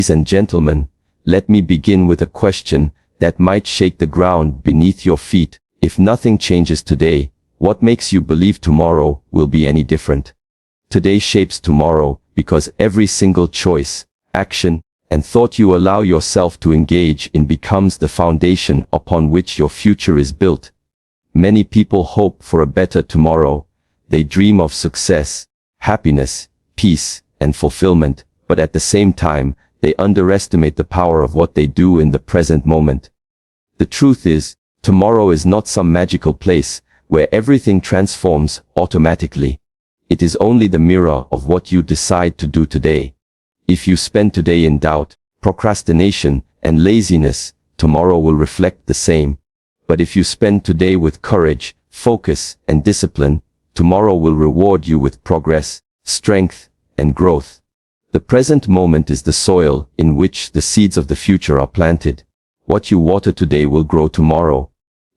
Ladies and gentlemen, let me begin with a question that might shake the ground beneath your feet. If nothing changes today, what makes you believe tomorrow will be any different? Today shapes tomorrow because every single choice, action, and thought you allow yourself to engage in becomes the foundation upon which your future is built. Many people hope for a better tomorrow. They dream of success, happiness, peace, and fulfillment, but at the same time, they underestimate the power of what they do in the present moment. The truth is, tomorrow is not some magical place where everything transforms automatically. It is only the mirror of what you decide to do today. If you spend today in doubt, procrastination, and laziness, tomorrow will reflect the same. But if you spend today with courage, focus, and discipline, tomorrow will reward you with progress, strength, and growth. The present moment is the soil in which the seeds of the future are planted. What you water today will grow tomorrow.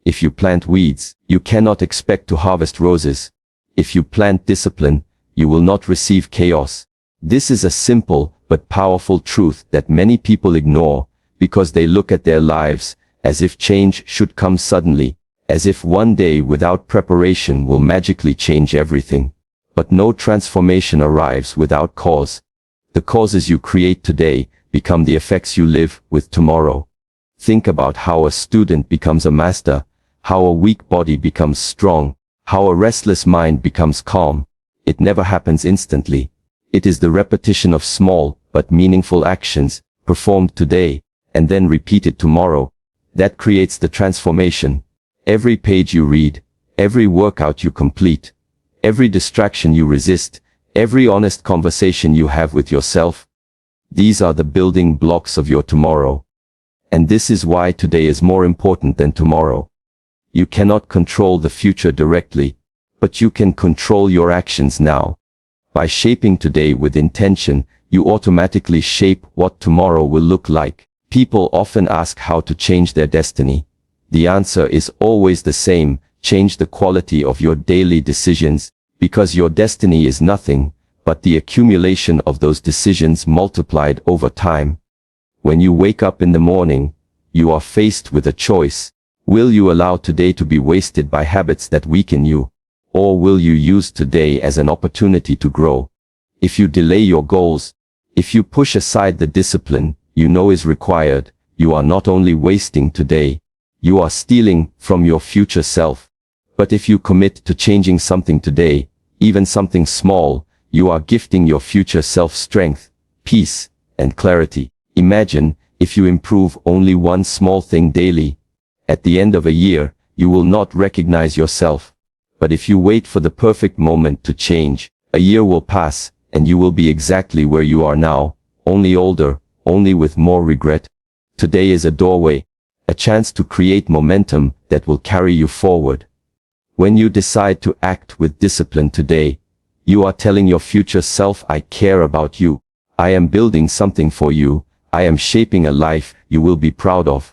If you plant weeds, you cannot expect to harvest roses. If you plant discipline, you will not receive chaos. This is a simple but powerful truth that many people ignore because they look at their lives as if change should come suddenly, as if one day without preparation will magically change everything. But no transformation arrives without cause. The causes you create today become the effects you live with tomorrow. Think about how a student becomes a master, how a weak body becomes strong, how a restless mind becomes calm. It never happens instantly. It is the repetition of small but meaningful actions performed today and then repeated tomorrow that creates the transformation. Every page you read, every workout you complete, every distraction you resist, every honest conversation you have with yourself, these are the building blocks of your tomorrow. And this is why today is more important than tomorrow. You cannot control the future directly, but you can control your actions now. By shaping today with intention, you automatically shape what tomorrow will look like. People often ask how to change their destiny. The answer is always the same: change the quality of your daily decisions, because your destiny is nothing but the accumulation of those decisions multiplied over time. When you wake up in the morning, you are faced with a choice. Will you allow today to be wasted by habits that weaken you? Or will you use today as an opportunity to grow? If you delay your goals, if you push aside the discipline you know is required, you are not only wasting today, you are stealing from your future self. But if you commit to changing something today, even something small, you are gifting your future self strength, peace, and clarity. Imagine if you improve only one small thing daily. At the end of a year, you will not recognize yourself. But if you wait for the perfect moment to change, a year will pass, and you will be exactly where you are now, only older, only with more regret. Today is a doorway, a chance to create momentum that will carry you forward. When you decide to act with discipline today, you are telling your future self, I care about you. I am building something for you. I am shaping a life you will be proud of.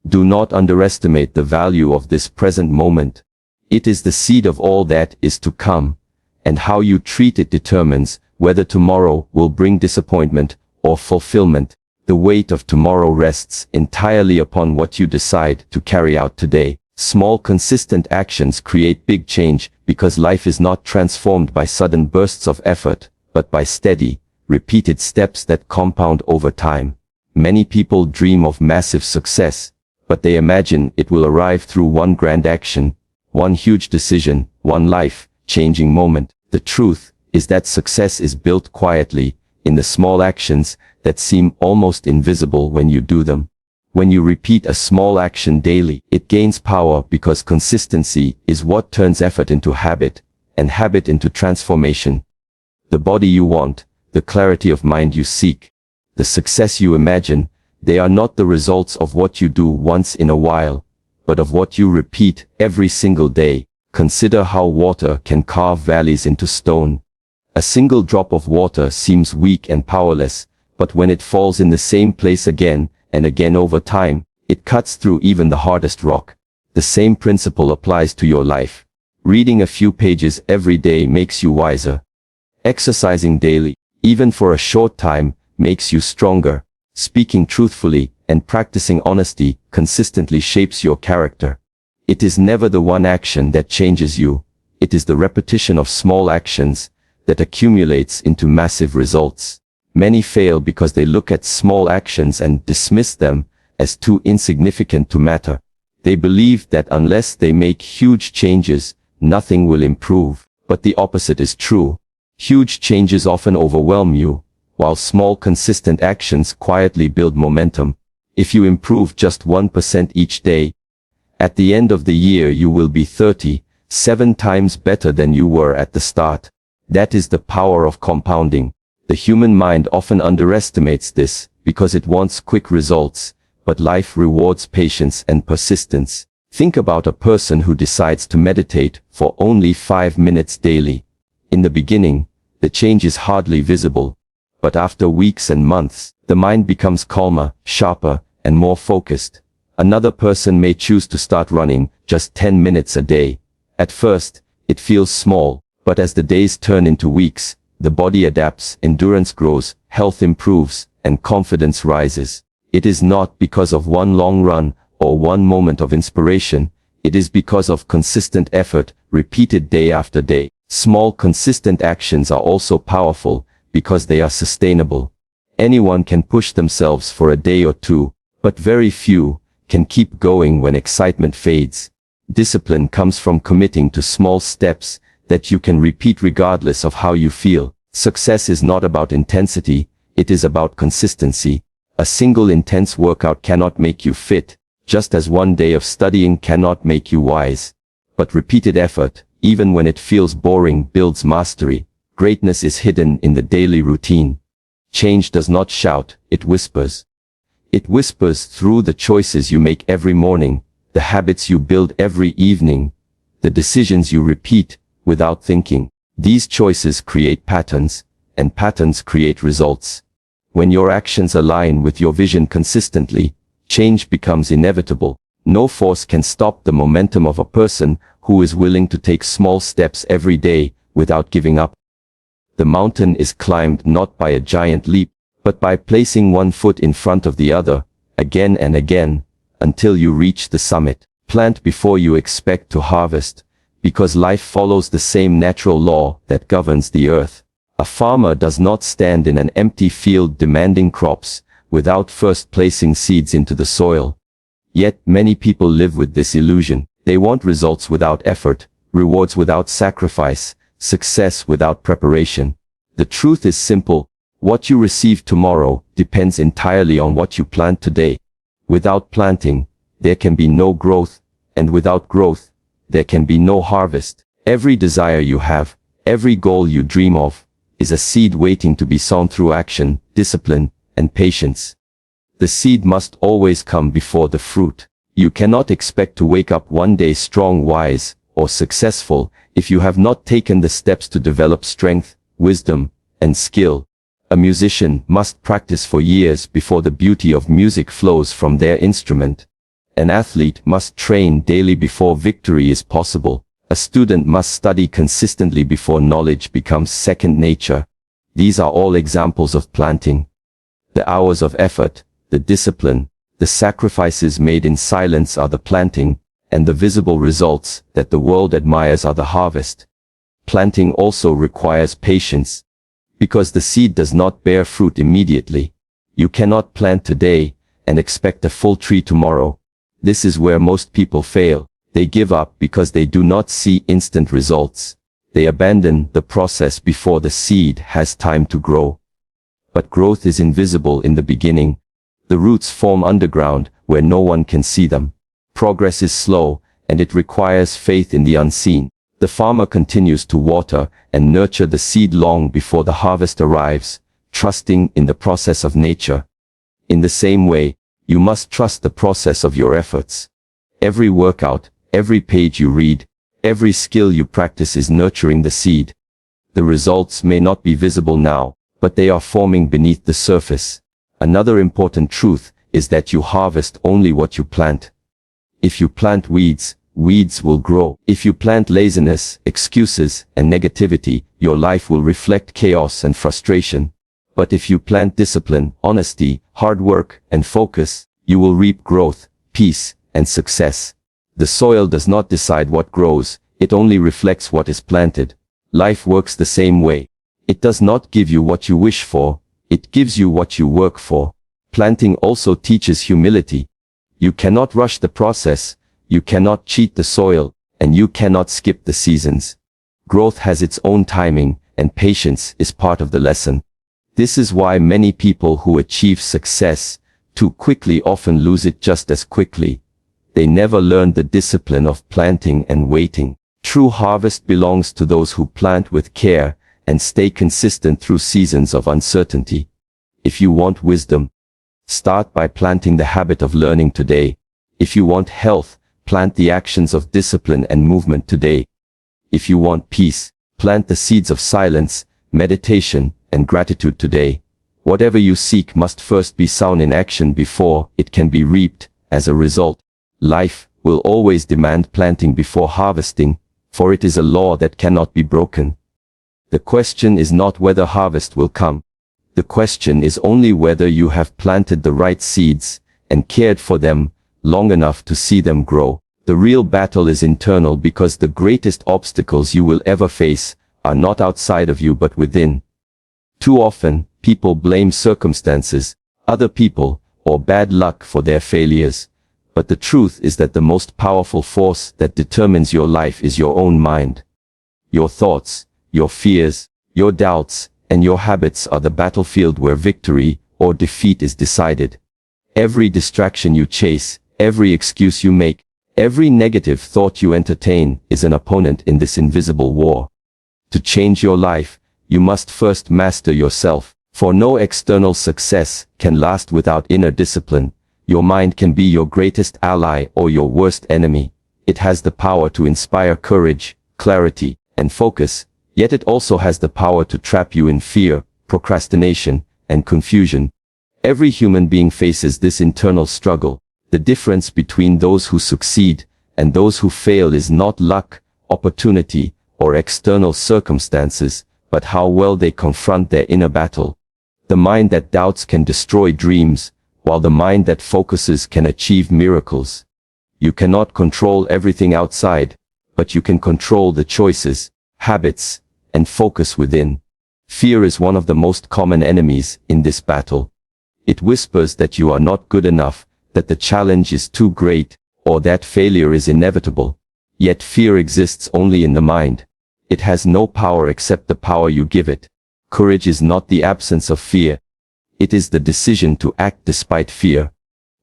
Do not underestimate the value of this present moment. It is the seed of all that is to come, and how you treat it determines whether tomorrow will bring disappointment or fulfillment. The weight of tomorrow rests entirely upon what you decide to carry out today. Small consistent actions create big change because life is not transformed by sudden bursts of effort, but by steady, repeated steps that compound over time. Many people dream of massive success, but they imagine it will arrive through one grand action, one huge decision, one life-changing moment. The truth is that success is built quietly, in the small actions that seem almost invisible when you do them. When you repeat a small action daily, it gains power because consistency is what turns effort into habit, and habit into transformation. The body you want, the clarity of mind you seek, the success you imagine, they are not the results of what you do once in a while, but of what you repeat every single day. Consider how water can carve valleys into stone. A single drop of water seems weak and powerless, but when it falls in the same place again and again over time, it cuts through even the hardest rock. The same principle applies to your life. Reading a few pages every day makes you wiser. Exercising daily, even for a short time, makes you stronger. Speaking truthfully and practicing honesty consistently shapes your character. It is never the one action that changes you. It is the repetition of small actions that accumulates into massive results. Many fail because they look at small actions and dismiss them as too insignificant to matter. They believe that unless they make huge changes, nothing will improve. But the opposite is true. Huge changes often overwhelm you, while small consistent actions quietly build momentum. If you improve just 1% each day, at the end of the year you will be 37 times better than you were at the start. That is the power of compounding. The human mind often underestimates this because it wants quick results, but life rewards patience and persistence. Think about a person who decides to meditate for only 5 minutes daily. In the beginning, the change is hardly visible, but after weeks and months, the mind becomes calmer, sharper, and more focused. Another person may choose to start running just 10 minutes a day. At first, it feels small, but as the days turn into weeks, the body adapts, endurance grows, health improves, and confidence rises. It is not because of one long run or one moment of inspiration. It is because of consistent effort, repeated day after day. Small consistent actions are also powerful because they are sustainable. Anyone can push themselves for a day or two, but very few can keep going when excitement fades. Discipline comes from committing to small steps that you can repeat regardless of how you feel. Success is not about intensity, it is about consistency. A single intense workout cannot make you fit, just as one day of studying cannot make you wise. But repeated effort, even when it feels boring, builds mastery. Greatness is hidden in the daily routine. Change does not shout, it whispers. It whispers through the choices you make every morning, the habits you build every evening, the decisions you repeat without thinking. These choices create patterns, and patterns create results. When your actions align with your vision consistently, change becomes inevitable. No force can stop the momentum of a person who is willing to take small steps every day without giving up. The mountain is climbed not by a giant leap, but by placing one foot in front of the other, again and again, until you reach the summit. Plant before you expect to harvest, because life follows the same natural law that governs the earth. A farmer does not stand in an empty field demanding crops, without first placing seeds into the soil. Yet many people live with this illusion. They want results without effort, rewards without sacrifice, success without preparation. The truth is simple. What you receive tomorrow depends entirely on what you plant today. Without planting, there can be no growth, and without growth, there can be no harvest. Every desire you have, every goal you dream of, is a seed waiting to be sown through action, discipline, and patience. The seed must always come before the fruit. You cannot expect to wake up one day strong, wise, or successful if you have not taken the steps to develop strength, wisdom, and skill. A musician must practice for years before the beauty of music flows from their instrument. An athlete must train daily before victory is possible. A student must study consistently before knowledge becomes second nature. These are all examples of planting. The hours of effort, the discipline, the sacrifices made in silence are the planting, and the visible results that the world admires are the harvest. Planting also requires patience, because the seed does not bear fruit immediately. You cannot plant today and expect a full tree tomorrow. This is where most people fail. They give up because they do not see instant results. They abandon the process before the seed has time to grow. But growth is invisible in the beginning. The roots form underground where no one can see them. Progress is slow, and it requires faith in the unseen. The farmer continues to water and nurture the seed long before the harvest arrives, trusting in the process of nature. In the same way, you must trust the process of your efforts. Every workout, every page you read, every skill you practice is nurturing the seed. The results may not be visible now, but they are forming beneath the surface. Another important truth is that you harvest only what you plant. If you plant weeds, weeds will grow. If you plant laziness, excuses, and negativity, your life will reflect chaos and frustration. But if you plant discipline, honesty, hard work, and focus, you will reap growth, peace, and success. The soil does not decide what grows, it only reflects what is planted. Life works the same way. It does not give you what you wish for, it gives you what you work for. Planting also teaches humility. You cannot rush the process, you cannot cheat the soil, and you cannot skip the seasons. Growth has its own timing, and patience is part of the lesson. This is why many people who achieve success too quickly often lose it just as quickly. They never learn the discipline of planting and waiting. True harvest belongs to those who plant with care and stay consistent through seasons of uncertainty. If you want wisdom, start by planting the habit of learning today. If you want health, plant the actions of discipline and movement today. If you want peace, plant the seeds of silence, meditation, and gratitude today. Whatever you seek must first be sown in action before it can be reaped. As a result, life will always demand planting before harvesting, for it is a law that cannot be broken. The question is not whether harvest will come. The question is only whether you have planted the right seeds and cared for them long enough to see them grow. The real battle is internal, because the greatest obstacles you will ever face are not outside of you but within. Too often, people blame circumstances, other people, or bad luck for their failures. But the truth is that the most powerful force that determines your life is your own mind. Your thoughts, your fears, your doubts, and your habits are the battlefield where victory or defeat is decided. Every distraction you chase, every excuse you make, every negative thought you entertain is an opponent in this invisible war. To change your life, you must first master yourself, for no external success can last without inner discipline. Your mind can be your greatest ally or your worst enemy. It has the power to inspire courage, clarity, and focus, yet it also has the power to trap you in fear, procrastination, and confusion. Every human being faces this internal struggle. The difference between those who succeed and those who fail is not luck, opportunity, or external circumstances, but how well they confront their inner battle. The mind that doubts can destroy dreams, while the mind that focuses can achieve miracles. You cannot control everything outside, but you can control the choices, habits, and focus within. Fear is one of the most common enemies in this battle. It whispers that you are not good enough, that the challenge is too great, or that failure is inevitable. Yet fear exists only in the mind. It has no power except the power you give it. Courage is not the absence of fear. It is the decision to act despite fear.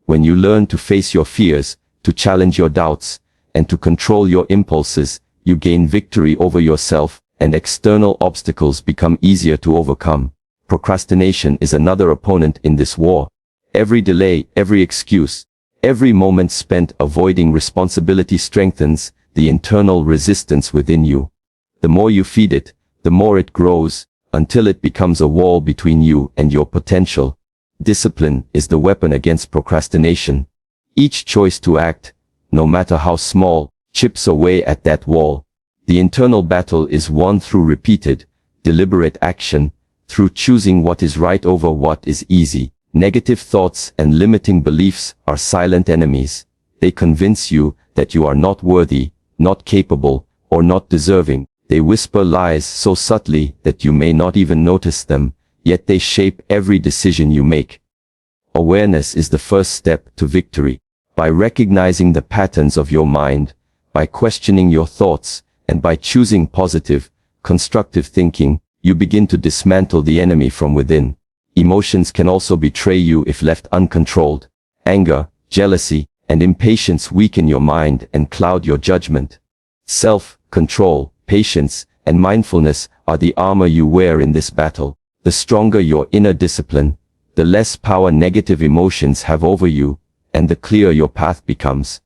When you learn to face your fears, to challenge your doubts, and to control your impulses, you gain victory over yourself, and external obstacles become easier to overcome. Procrastination is another opponent in this war. Every delay, every excuse, every moment spent avoiding responsibility strengthens the internal resistance within you. The more you feed it, the more it grows, until it becomes a wall between you and your potential. Discipline is the weapon against procrastination. Each choice to act, no matter how small, chips away at that wall. The internal battle is won through repeated, deliberate action, through choosing what is right over what is easy. Negative thoughts and limiting beliefs are silent enemies. They convince you that you are not worthy, not capable, or not deserving. They whisper lies so subtly that you may not even notice them, yet they shape every decision you make. Awareness is the first step to victory. By recognizing the patterns of your mind, by questioning your thoughts, and by choosing positive, constructive thinking, you begin to dismantle the enemy from within. Emotions can also betray you if left uncontrolled. Anger, jealousy, and impatience weaken your mind and cloud your judgment. Self-control, patience, and mindfulness are the armor you wear in this battle. The stronger your inner discipline, the less power negative emotions have over you, and the clearer your path becomes.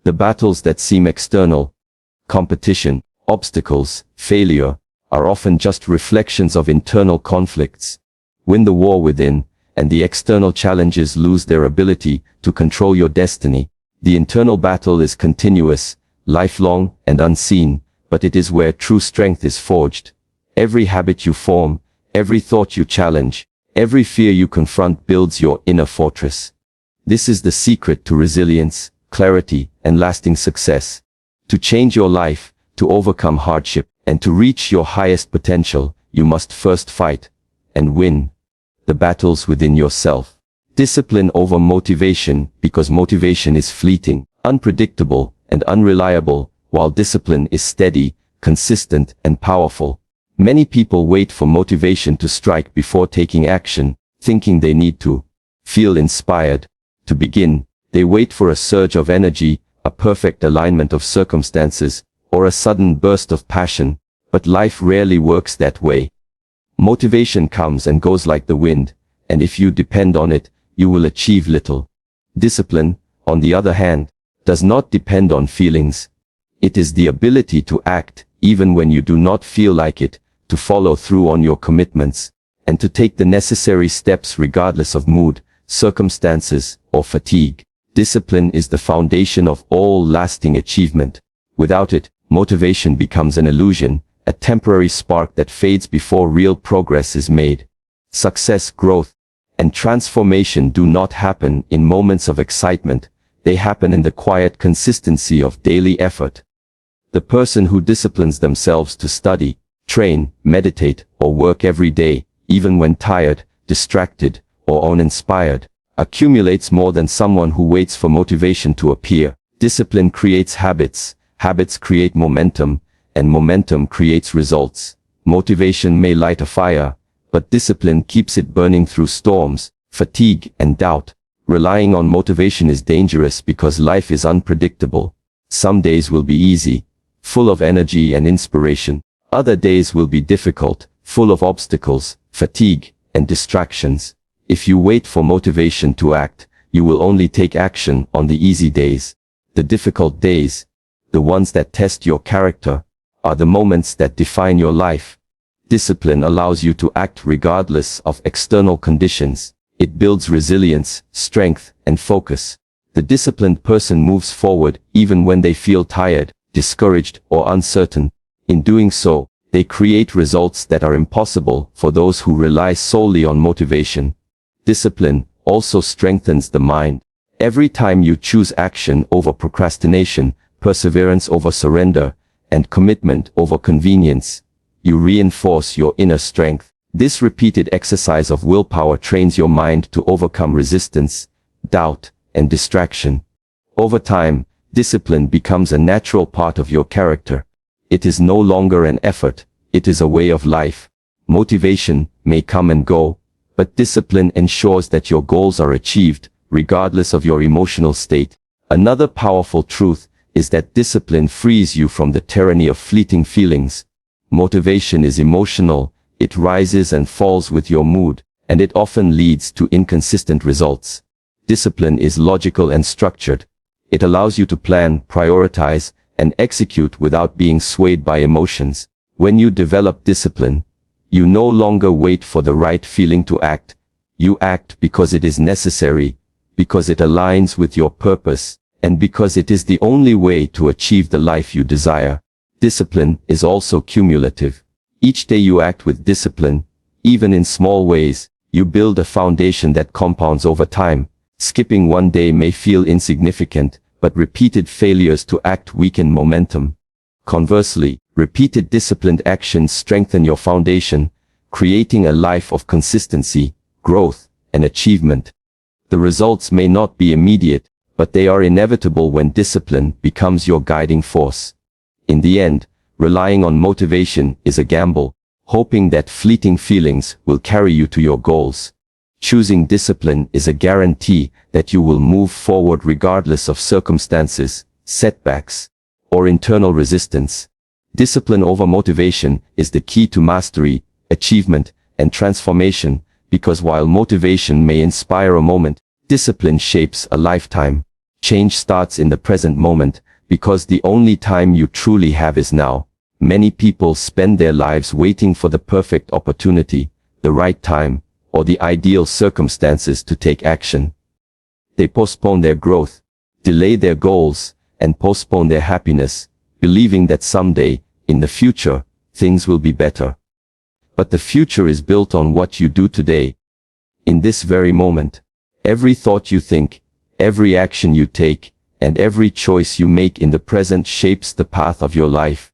The battles that seem external, competition, obstacles, failure, are often just reflections of internal conflicts. Win the war within, and the external challenges lose their ability to control your destiny. The internal battle is continuous, lifelong, and unseen, but it is where true strength is forged. Every habit you form, Every thought you challenge, every fear you confront builds your inner fortress. This is the secret to resilience, clarity, and lasting success. To change your life, to overcome hardship, and to reach your highest potential, you must first fight and win the battles within yourself. Discipline over motivation, because motivation is fleeting, unpredictable, and unreliable, while discipline is steady, consistent, and powerful. Many people wait for motivation to strike before taking action, thinking they need to feel inspired to begin. They wait for a surge of energy, a perfect alignment of circumstances, or a sudden burst of passion, but life rarely works that way. Motivation comes and goes like the wind, and if you depend on it, you will achieve little. Discipline, on the other hand, does not depend on feelings. It is the ability to act, even when you do not feel like it, to follow through on your commitments, and to take the necessary steps regardless of mood, circumstances, or fatigue. Discipline is the foundation of all lasting achievement. Without it, motivation becomes an illusion, a temporary spark that fades before real progress is made. Success, growth, and transformation do not happen in moments of excitement. They happen in the quiet consistency of daily effort. The person who disciplines themselves to study, train, meditate, or work every day, even when tired, distracted, or uninspired, accumulates more than someone who waits for motivation to appear. Discipline creates habits, habits create momentum, and momentum creates results. Motivation may light a fire, but discipline keeps it burning through storms, fatigue, and doubt. Relying on motivation is dangerous because life is unpredictable. Some days will be easy, full of energy and inspiration. Other days will be difficult, full of obstacles, fatigue, and distractions. If you wait for motivation to act, you will only take action on the easy days. The difficult days, the ones that test your character, are the moments that define your life. Discipline allows you to act regardless of external conditions. It builds resilience, strength, and focus. The disciplined person moves forward even when they feel tired, discouraged, or uncertain. In doing so, they create results that are impossible for those who rely solely on motivation. Discipline also strengthens the mind. Every time you choose action over procrastination, perseverance over surrender, and commitment over convenience, you reinforce your inner strength. This repeated exercise of willpower trains your mind to overcome resistance, doubt, and distraction. Over time, discipline becomes a natural part of your character. It is no longer an effort, it is a way of life. Motivation may come and go, but discipline ensures that your goals are achieved, regardless of your emotional state. Another powerful truth is that discipline frees you from the tyranny of fleeting feelings. Motivation is emotional. It rises and falls with your mood, and it often leads to inconsistent results. Discipline is logical and structured. It allows you to plan, prioritize, and execute without being swayed by emotions. When you develop discipline, you no longer wait for the right feeling to act. You act because it is necessary, because it aligns with your purpose, and because it is the only way to achieve the life you desire. Discipline is also cumulative. Each day you act with discipline, even in small ways, you build a foundation that compounds over time. Skipping one day may feel insignificant, but repeated failures to act weaken momentum. Conversely, repeated disciplined actions strengthen your foundation, creating a life of consistency, growth, and achievement. The results may not be immediate, but they are inevitable when discipline becomes your guiding force. In the end, relying on motivation is a gamble, hoping that fleeting feelings will carry you to your goals. Choosing discipline is a guarantee that you will move forward regardless of circumstances, setbacks, or internal resistance. Discipline over motivation is the key to mastery, achievement, and transformation, because while motivation may inspire a moment, discipline shapes a lifetime. Change starts in the present moment, because the only time you truly have is now. Many people spend their lives waiting for the perfect opportunity, the right time, or the ideal circumstances to take action. They postpone their growth, delay their goals, and postpone their happiness, believing that someday, in the future, things will be better. but the future is built on what you do today. In this very moment, every thought you think, every action you take, and every choice you make in the present shapes the path of your life.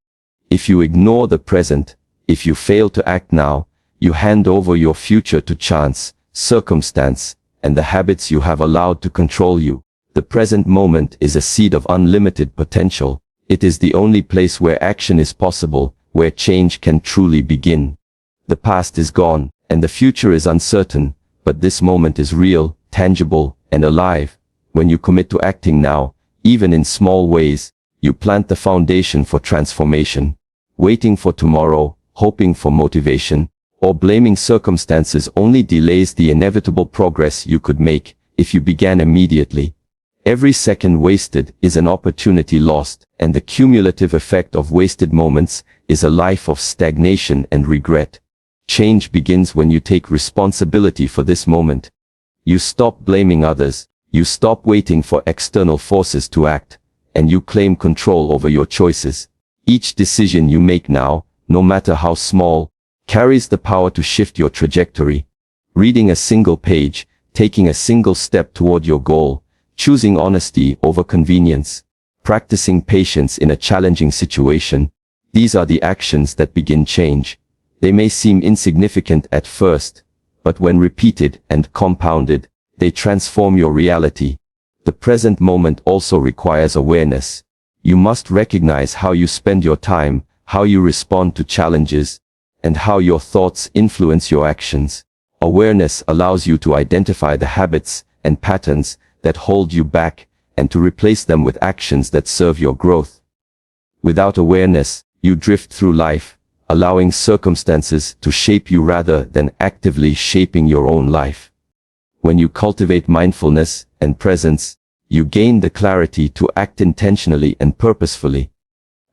If you ignore the present, if you fail to act now, you hand over your future to chance, circumstance, and the habits you have allowed to control you. The present moment is a seed of unlimited potential. It is the only place where action is possible, where change can truly begin. The past is gone, and the future is uncertain, but this moment is real, tangible, and alive. When you commit to acting now, even in small ways, you plant the foundation for transformation. Waiting for tomorrow, hoping for motivation, or blaming circumstances only delays the inevitable progress you could make if you began immediately. Every second wasted is an opportunity lost, and the cumulative effect of wasted moments is a life of stagnation and regret. Change begins when you take responsibility for this moment. You stop blaming others, you stop waiting for external forces to act, and you claim control over your choices. Each decision you make now, no matter how small, carries the power to shift your trajectory. Reading a single page, taking a single step toward your goal, choosing honesty over convenience, practicing patience in a challenging situation. These are the actions that begin change. They may seem insignificant at first, but when repeated and compounded, they transform your reality. The present moment also requires awareness. You must recognize how you spend your time, how you respond to challenges, and how your thoughts influence your actions. Awareness allows you to identify the habits and patterns that hold you back, and to replace them with actions that serve your growth. Without awareness, you drift through life, allowing circumstances to shape you rather than actively shaping your own life. When you cultivate mindfulness and presence, you gain the clarity to act intentionally and purposefully.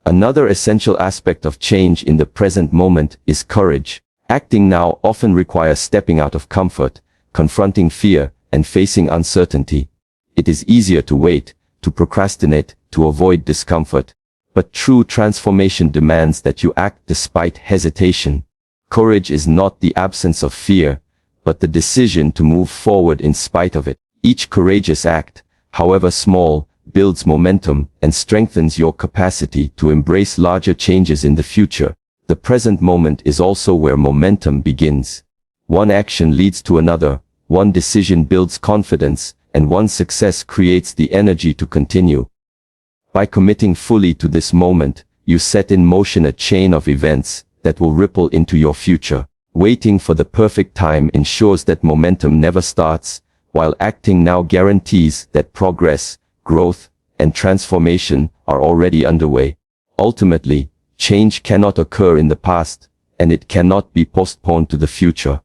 Another essential aspect of change in the present moment is courage. Acting now often requires stepping out of comfort, confronting fear, and facing uncertainty. It is easier to wait, to procrastinate, to avoid discomfort. But true transformation demands that you act despite hesitation. Courage is not the absence of fear, but the decision to move forward in spite of it. Each courageous act, however small, builds momentum and strengthens your capacity to embrace larger changes in the future. The present moment is also where momentum begins. One action leads to another, one decision builds confidence, and one success creates the energy to continue. By committing fully to this moment, you set in motion a chain of events that will ripple into your future. Waiting for the perfect time ensures that momentum never starts, while acting now guarantees that progress, growth, and transformation are already underway. Ultimately, change cannot occur in the past, and it cannot be postponed to the future.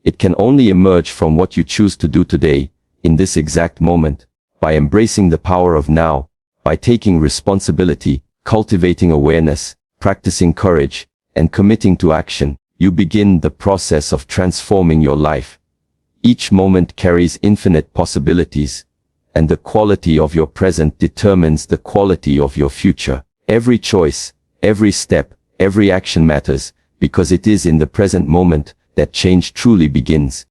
It can only emerge from what you choose to do today, in this exact moment. By embracing the power of now, by taking responsibility, cultivating awareness, practicing courage, and committing to action, you begin the process of transforming your life. Each moment carries infinite possibilities, and the quality of your present determines the quality of your future. Every choice, every step, every action matters, because it is in the present moment that change truly begins.